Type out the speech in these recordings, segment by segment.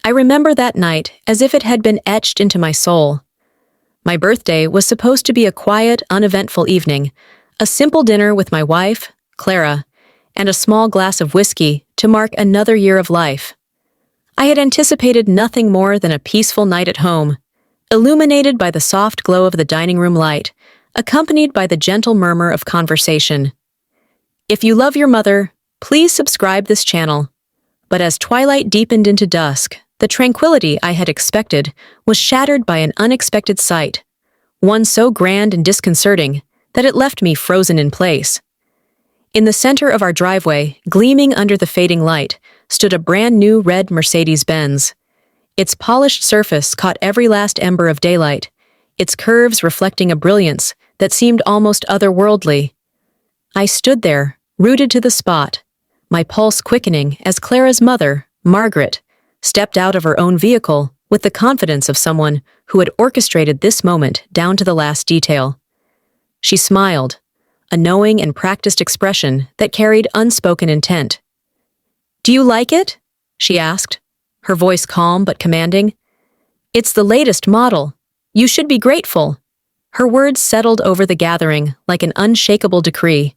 I remember that night as if it had been etched into my soul. My birthday was supposed to be a quiet, uneventful evening, a simple dinner with my wife, Clara, and a small glass of whiskey to mark another year of life. I had anticipated nothing more than a peaceful night at home, illuminated by the soft glow of the dining room light, accompanied by the gentle murmur of conversation. If you love your mother, please subscribe this channel. But as twilight deepened into dusk, the tranquility I had expected was shattered by an unexpected sight, one so grand and disconcerting that it left me frozen in place. In the center of our driveway, gleaming under the fading light, stood a brand-new red Mercedes-Benz. Its polished surface caught every last ember of daylight, its curves reflecting a brilliance that seemed almost otherworldly. I stood there, rooted to the spot, my pulse quickening as Clara's mother, Margaret, stepped out of her own vehicle with the confidence of someone who had orchestrated this moment down to the last detail. She smiled, a knowing and practiced expression that carried unspoken intent. "Do you like it?" she asked, her voice calm but commanding. "It's the latest model. You should be grateful." Her words settled over the gathering like an unshakable decree.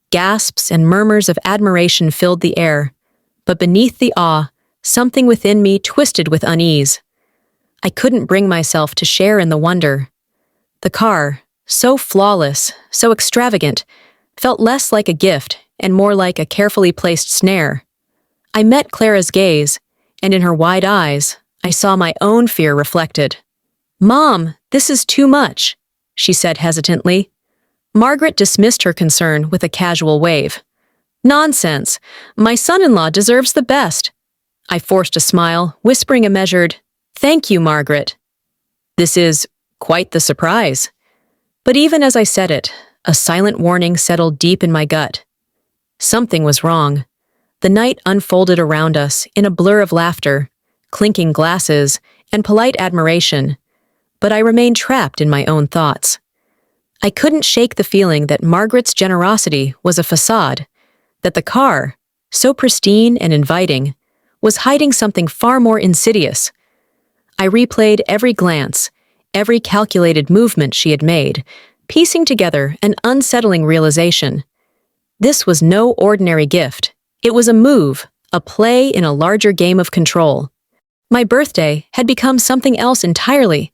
Gasps and murmurs of admiration filled the air, but beneath the awe, something within me twisted with unease. I couldn't bring myself to share in the wonder. The car, so flawless, so extravagant, felt less like a gift and more like a carefully placed snare. I met Clara's gaze, and in her wide eyes, I saw my own fear reflected. "Mom, this is too much," she said hesitantly. Margaret dismissed her concern with a casual wave. "Nonsense. My son-in-law deserves the best." I forced a smile, whispering a measured, "Thank you, Margaret." This is quite the surprise. But even as I said it, a silent warning settled deep in my gut. Something was wrong. The night unfolded around us in a blur of laughter, clinking glasses, and polite admiration, but I remained trapped in my own thoughts. I couldn't shake the feeling that Margaret's generosity was a facade, that the car, so pristine and inviting, was hiding something far more insidious. I replayed every glance, every calculated movement she had made, piecing together an unsettling realization. This was no ordinary gift. It was a move, a play in a larger game of control. My birthday had become something else entirely,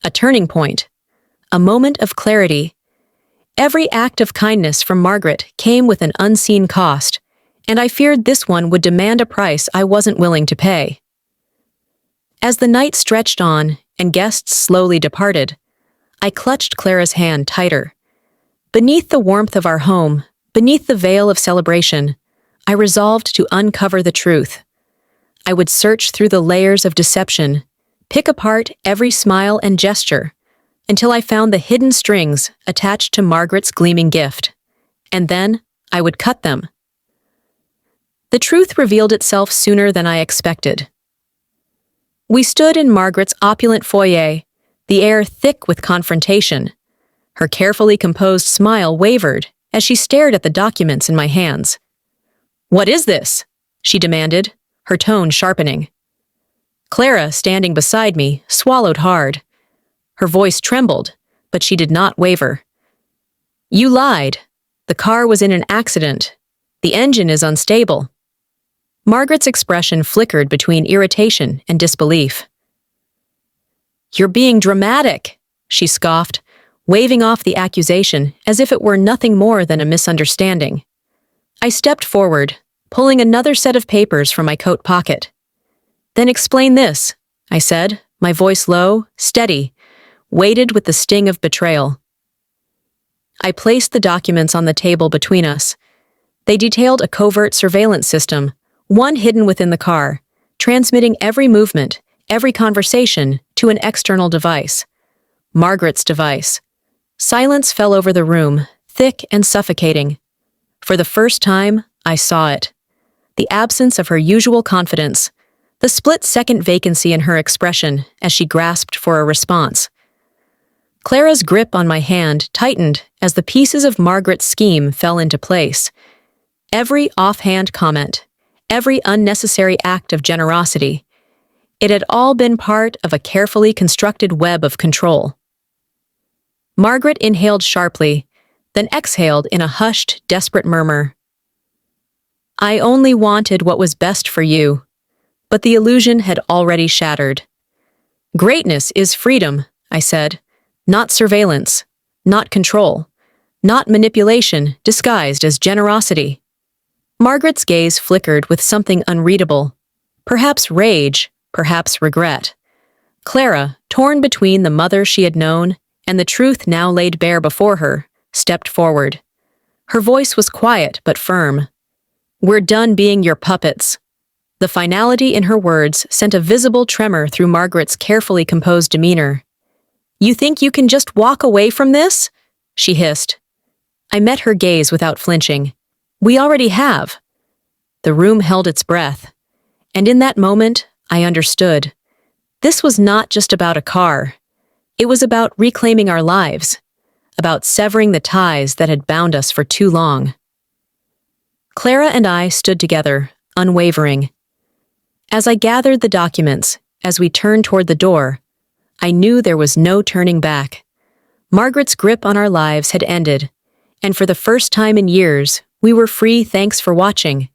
a turning point, a moment of clarity. Every act of kindness from Margaret came with an unseen cost, and I feared this one would demand a price I wasn't willing to pay. As the night stretched on and guests slowly departed, I clutched Clara's hand tighter. Beneath the warmth of our home, beneath the veil of celebration, I resolved to uncover the truth. I would search through the layers of deception, pick apart every smile and gesture, until I found the hidden strings attached to Margaret's gleaming gift. And then I would cut them. The truth revealed itself sooner than I expected. We stood in Margaret's opulent foyer, the air thick with confrontation. Her carefully composed smile wavered as she stared at the documents in my hands. "What is this?" she demanded, her tone sharpening. Clara, standing beside me, swallowed hard. Her voice trembled, but she did not waver. "You lied. The car was in an accident. The engine is unstable." Margaret's expression flickered between irritation and disbelief. "You're being dramatic," she scoffed, waving off the accusation as if it were nothing more than a misunderstanding. I stepped forward, pulling another set of papers from my coat pocket. "Then explain this," I said, my voice low, steady, weighted with the sting of betrayal. I placed the documents on the table between us. They detailed a covert surveillance system, one hidden within the car, transmitting every movement, every conversation to an external device. Margaret's device. Silence fell over the room, thick and suffocating. For the first time, I saw it. The absence of her usual confidence, the split-second vacancy in her expression as she grasped for a response. Clara's grip on my hand tightened as the pieces of Margaret's scheme fell into place. Every offhand comment, every unnecessary act of generosity, It had all been part of a carefully constructed web of control. Margaret inhaled sharply, then exhaled in a hushed, desperate murmur. I only wanted what was best for you, but the illusion had already shattered. Greatness is freedom, I said, not surveillance, not control, not manipulation disguised as generosity. Margaret's gaze flickered with something unreadable, perhaps rage, perhaps regret. Clara, torn between the mother she had known and the truth now laid bare before her, stepped forward. Her voice was quiet but firm. We're done being your puppets. The finality in her words sent a visible tremor through Margaret's carefully composed demeanor. You think you can just walk away from this? She hissed. I met her gaze without flinching. We already have. The room held its breath, and in that moment, I understood. This was not just about a car. It was about reclaiming our lives, about severing the ties that had bound us for too long. Clara and I stood together, unwavering. As I gathered the documents, as we turned toward the door, I knew there was no turning back. Margaret's grip on our lives had ended, and for the first time in years, we were free. Thanks for watching.